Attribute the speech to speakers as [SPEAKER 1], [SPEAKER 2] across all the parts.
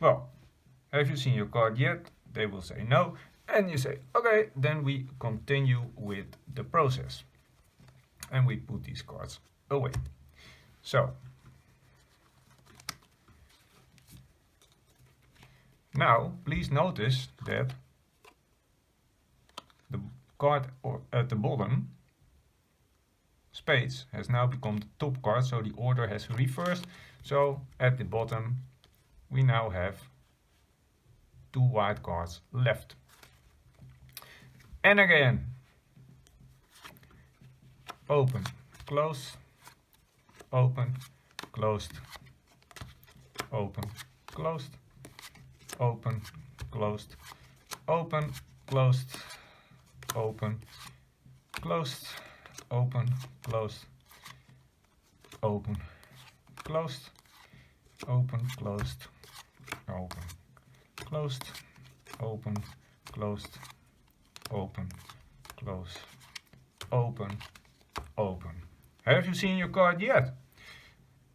[SPEAKER 1] well, have you seen your card yet? They will say no, and you say, okay, then we continue with the process. And we put these cards away. So, now please notice that the card at the bottom, spades, has now become the top card, so the order has reversed. So at the bottom we now have 2 white cards left. And again, open, close, open, closed, open, closed, open, closed, open, closed, open, closed, open, closed, open, closed, open, closed, open, closed, open, closed, open, close, open, open. Have you seen your card yet?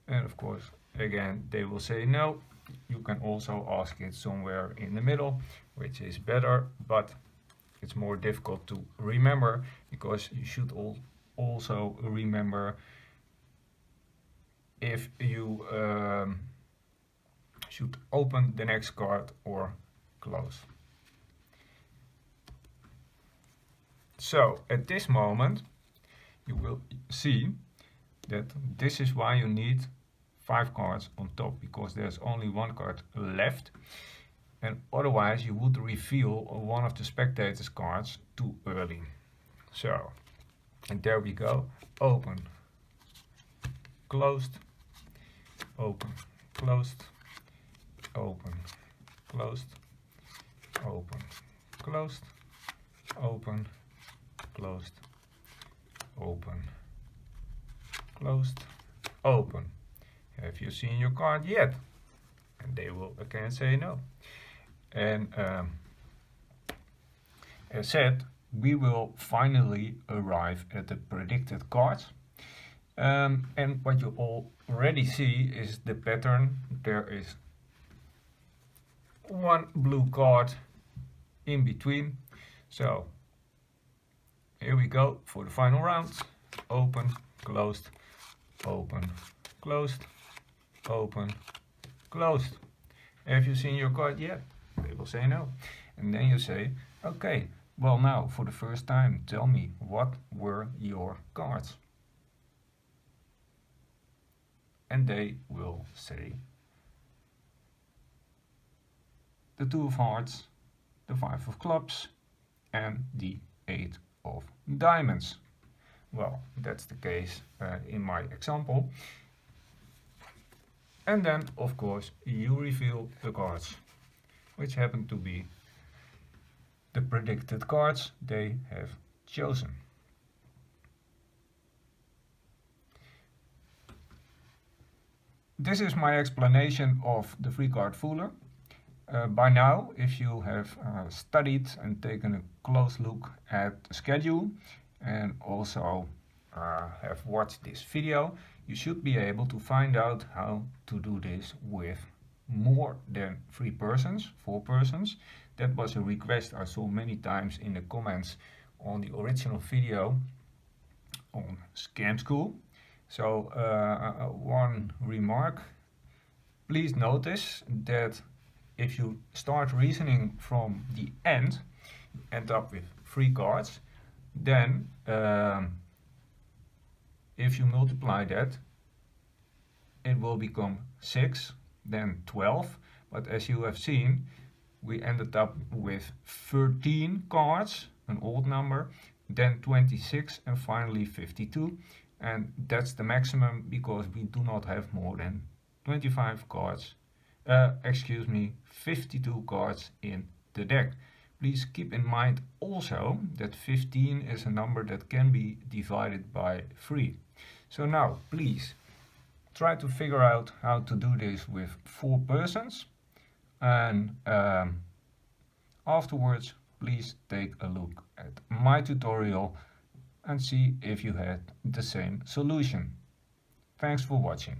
[SPEAKER 1] And of course, again, they will say no. You can also ask it somewhere in the middle, which is better, but it's more difficult to remember, because you should also remember if you should open the next card or close. So at this moment you will see that this is why you need 5 cards on top, because there's only 1 card left, and otherwise you would reveal one of the spectators' cards too early. So, and there we go, open, closed, open, closed, open, closed, open, closed, open, closed, open, closed, open. Have you seen your card yet? And they will again say no. And as said, we will finally arrive at the predicted cards. And what you already see is the pattern. There is 1 blue card in between. So here we go for the final round. Open, closed, open, closed, open, closed. Have you seen your card yet? They will say no. And then you say, okay, well, now for the first time, tell me, what were your cards? And they will say the 2 of hearts, the 5 of clubs, and the 8 of diamonds. Well, that's the case in my example. And then, of course, you reveal the cards, which happen to be the predicted cards they have chosen. This is my explanation of the free card fooler. By now, if you have studied and taken a close look at the schedule and also have watched this video, you should be able to find out how to do this with more than 3 persons, 4 persons. That was a request I saw many times in the comments on the original video on SCAMSCHOOL. So one remark, please notice that if you start reasoning from the end, you end up with 3 cards, then if you multiply that, it will become 6, then 12, but as you have seen, we ended up with 13 cards, an odd number, then 26, and finally 52, and that's the maximum because we do not have more than 25 cards, 52 cards in the deck. Please keep in mind also that 15 is a number that can be divided by 3. So now, please, try to figure out how to do this with 4 persons, and afterwards, please take a look at my tutorial and see if you had the same solution. Thanks for watching.